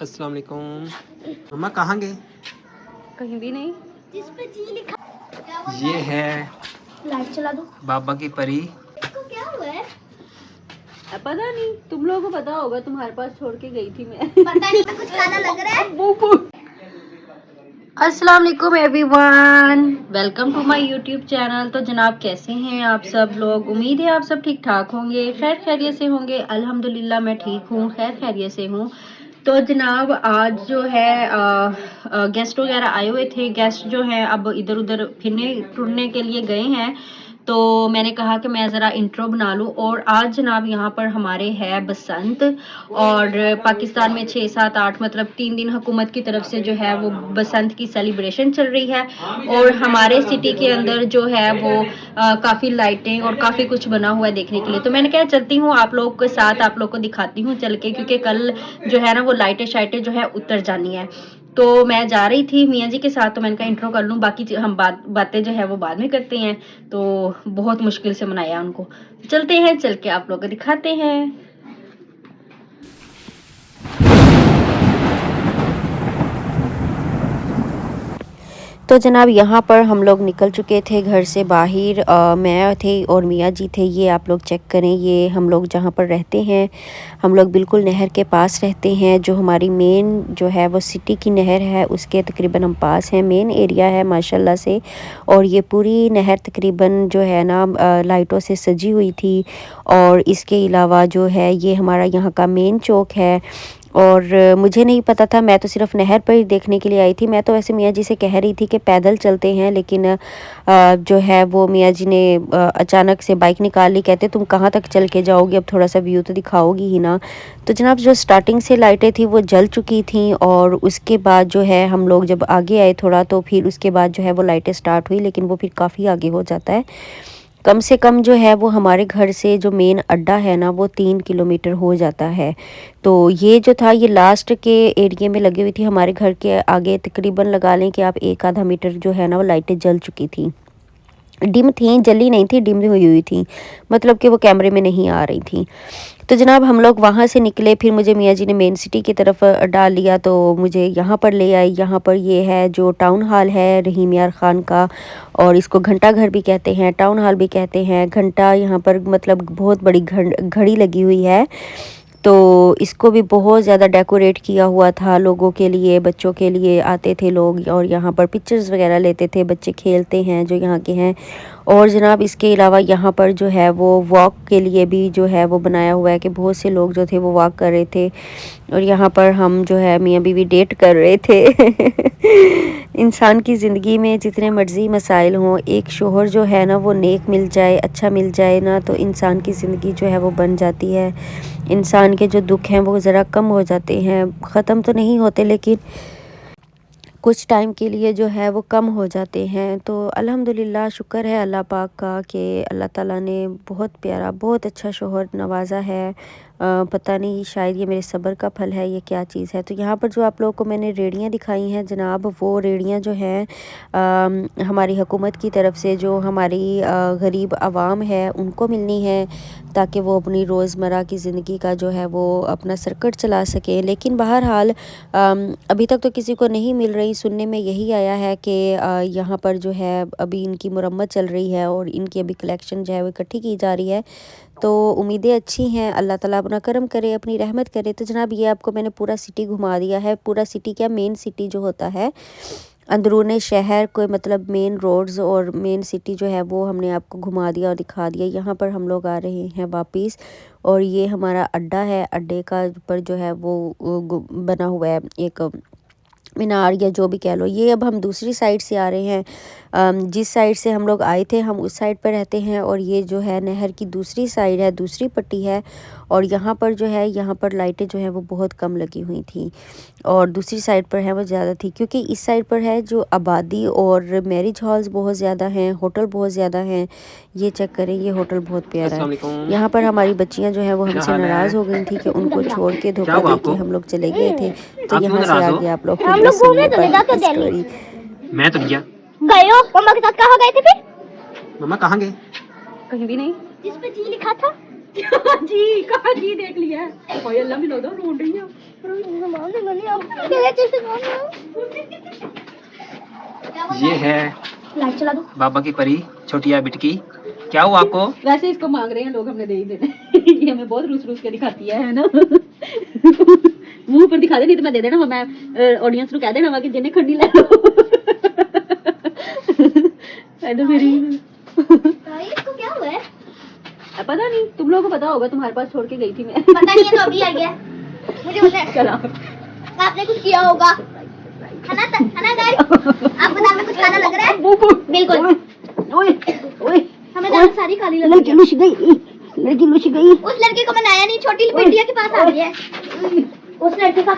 अस्सलाम वालेकुम। मम्मा कहाँ गए? कहीं भी नहीं। जिस पे जी लिखा ये है लाइट चला दो। बाबा की परी। इसको क्या हुआ है? पता नहीं, तुम लोगों को पता होगा, तुम्हारे पास छोड़ के गई थी मैं। पता नहीं, कुछ खाना लग रहा है। अस्सलाम वालेकुम everyone, welcome to my YouTube channel. तो जनाब कैसे हैं आप सब लोग? उम्मीद है आप सब ठीक ठाक होंगे, खैर खैरियत से होंगे। अल्हम्दुलिल्लाह मैं ठीक हूँ, खैर खैरियत से हूँ। तो जनाब आज जो है गेस्ट वगैरह आए हुए थे। गेस्ट जो हैं अब इधर उधर फिरने टुरने के लिए गए हैं, तो मैंने कहा कि मैं ज़रा इंट्रो बना लूँ। और आज जनाब यहाँ पर हमारे है बसंत, और पाकिस्तान में 6 7 8 मतलब 3 दिन हुकूमत की तरफ से जो है वो बसंत की सेलिब्रेशन चल रही है। और हमारे सिटी के अंदर जो है वो काफ़ी लाइटें और काफ़ी कुछ बना हुआ है देखने के लिए। तो मैंने कहा चलती हूँ आप लोग के साथ, आप लोग को दिखाती हूँ चल के, क्योंकि कल जो है ना वो लाइटें शाइटें जो है उतर जानी है। तो मैं जा रही थी मियाँ जी के साथ, तो मैंने कहा इंट्रो कर लूँ, बाकी हम बातें जो है वो बाद में करते हैं। तो बहुत मुश्किल से मनाया उनको। चलते हैं, चल के आप लोग को दिखाते हैं। तो जनाब यहाँ पर हम लोग निकल चुके थे घर से बाहर। मैं थी और मियाँ जी थे। ये आप लोग चेक करें, ये हम लोग जहाँ पर रहते हैं, हम लोग बिल्कुल नहर के पास रहते हैं। जो हमारी मेन जो है वो सिटी की नहर है, उसके तकरीबन हम पास हैं। मेन एरिया है माशाल्लाह से। और ये पूरी नहर तकरीबन जो है ना लाइटों से सजी हुई थी। और इसके अलावा जो है ये हमारा यहाँ का मेन चौक है। और मुझे नहीं पता था, मैं तो सिर्फ नहर पर ही देखने के लिए आई थी। मैं तो वैसे मियाँ जी से कह रही थी कि पैदल चलते हैं, लेकिन जो है वो मियाँ जी ने अचानक से बाइक निकाल ली। कहते तुम कहाँ तक चल के जाओगी, अब थोड़ा सा व्यू तो दिखाओगी ही ना। तो जनाब जो स्टार्टिंग से लाइटें थी वो जल चुकी थी, और उसके बाद जो है हम लोग जब आगे आए थोड़ा, तो फिर उसके बाद जो है वो लाइटें स्टार्ट हुई, लेकिन वो फिर काफ़ी आगे हो जाता है। कम से कम जो है वो हमारे घर से जो मेन अड्डा है ना वो 3 किलोमीटर हो जाता है। तो ये जो था ये लास्ट के एरिया में लगी हुई थी। हमारे घर के आगे तकरीबन लगा लें कि आप 1 आधा मीटर जो है ना वो लाइटें जल चुकी थी। डिम थी, जली नहीं थी, डिम हुई हुई थी, मतलब कि वो कैमरे में नहीं आ रही थी। तो जनाब हम लोग वहाँ से निकले, फिर मुझे मियाँ जी ने मेन सिटी की तरफ डाल लिया, तो मुझे यहाँ पर ले आई। यहाँ पर ये है जो टाउन हॉल है रहीम यार ख़ान का, और इसको घंटा घर भी कहते हैं, टाउन हॉल भी कहते हैं। घंटा यहाँ पर मतलब बहुत बड़ी घड़ी लगी हुई है। तो इसको भी बहुत ज़्यादा डेकोरेट किया हुआ था लोगों के लिए, बच्चों के लिए आते थे लोग, और यहाँ पर पिक्चर्स वगैरह लेते थे। बच्चे खेलते हैं जो यहाँ के हैं। और जनाब इसके अलावा यहाँ पर जो है वो वॉक के लिए भी जो है वो बनाया हुआ है कि बहुत से लोग जो थे वो वॉक कर रहे थे। और यहाँ पर हम जो है मियाँ बीवी डेट कर रहे थे। इंसान की ज़िंदगी में जितने मर्ज़ी मसाइल हों, एक शोहर जो है ना वो नेक मिल जाए, अच्छा मिल जाए ना, तो इंसान की ज़िंदगी जो है वो बन जाती है। इंसान के जो दुख हैं वो ज़रा कम हो जाते हैं, ख़त्म तो नहीं होते, लेकिन कुछ टाइम के लिए जो है वो कम हो जाते हैं। तो अल्हम्दुलिल्लाह शुक्र है अल्लाह पाक का कि अल्लाह ताला ने बहुत प्यारा, बहुत अच्छा शोहर नवाजा है। पता नहीं शायद ये मेरे सब्र का फल है, ये क्या चीज़ है। तो यहाँ पर जो आप लोगों को मैंने रेड़ियाँ दिखाई हैं जनाब, वो रेड़ियाँ जो हैं हमारी हुकूमत की तरफ से जो हमारी गरीब आवाम है उनको मिलनी है, ताकि वो अपनी रोज़मर्रा की ज़िंदगी का जो है वो अपना सर्कट चला सकें। लेकिन बहरहाल अभी तक तो किसी को नहीं मिल रही। सुनने में यही आया है कि यहाँ पर जो है अभी इनकी मुरम्मत चल रही है, और इनकी अभी कलेक्शन जो है वो इकट्ठी की जा रही है। तो उम्मीदें अच्छी हैं, अल्लाह ताला अपना करम करे, अपनी रहमत करे। तो जनाब ये आपको मैंने पूरा सिटी घुमा दिया है। पूरा सिटी क्या, मेन सिटी जो होता है, अंदरूनी शहर कोई मतलब मेन रोड्स और मेन सिटी जो है वो हमने आपको घुमा दिया और दिखा दिया। यहाँ पर हम लोग आ रहे हैं वापस, और ये हमारा अड्डा है। अड्डे का पर जो है वो बना हुआ है एक मीनार या जो भी कह लो। ये अब हम दूसरी साइड से आ रहे हैं। जिस साइड से हम लोग आए थे हम उस साइड पर रहते हैं, और ये जो है नहर की दूसरी साइड है, दूसरी पट्टी है। और यहाँ पर जो है यहाँ पर लाइटें जो है वो बहुत कम लगी हुई थी, और दूसरी साइड पर है वो ज़्यादा थी, क्योंकि इस साइड पर है जो आबादी और मैरिज हॉल्स बहुत ज़्यादा हैं, होटल बहुत ज़्यादा हैं। ये चेक करें, ये होटल बहुत प्यारा अस्सलाम है। वालेकुम। यहाँ पर हमारी बच्चियाँ जो है वो क्या हमसे हाल नाराज़ है? हो गई थी कि उनको छोड़ के क्या धोखा हुआ दे के आपको? हम लोग चले गए थे। तो आप क्यों यहाँ से नाराज हो? आगे आप लोग खुद हम भी लोग सुन घूमने लें चले बाकी जाते की दिल्ली। स्टोरी। मैं तो नहीं गया। गए हो मम्मा के साथ? कहाँ गए थे फिर? मम्मा कहाँ गए? कहीं भी नहीं। जिस पे जी लिखा था जी कहाँ जी देख लिया ओए अल्लाह भी लगता रोन रही है ये है लाइट चला दो। बाबा की परी छोटिया बिटकी। क्या हुआ आपको? वैसे इसको मांग रहे हैं लोग, हमने दे ही देना ये हमें बहुत रूस रूस के दिखाती है ना मुंह पर दिखा दे, नहीं तो मैं दे देना मैं ऑडियंस को कह देना कि जिन्हें खंडी ले लो इधर मेरी भाई इसको क्या हुआ है? पता नहीं, तुम लोगों को पता होगा, तुम्हारे पास छोड़ के गई थी मैं पता नहीं है तो अभी आई है। मुझे पता है चला आपने कुछ किया होगा, है ना गाइस? आपको दाल में कुछ खाना लग रहा है? बिल्कुल। ओए ओए हमें दाल सारी खाली लग लड़की रही है। लुच गई, लड़की लुच गई। उस लड़के को मनाया नहीं, छोटी बिटिया के पास आ गई है। उस लड़के का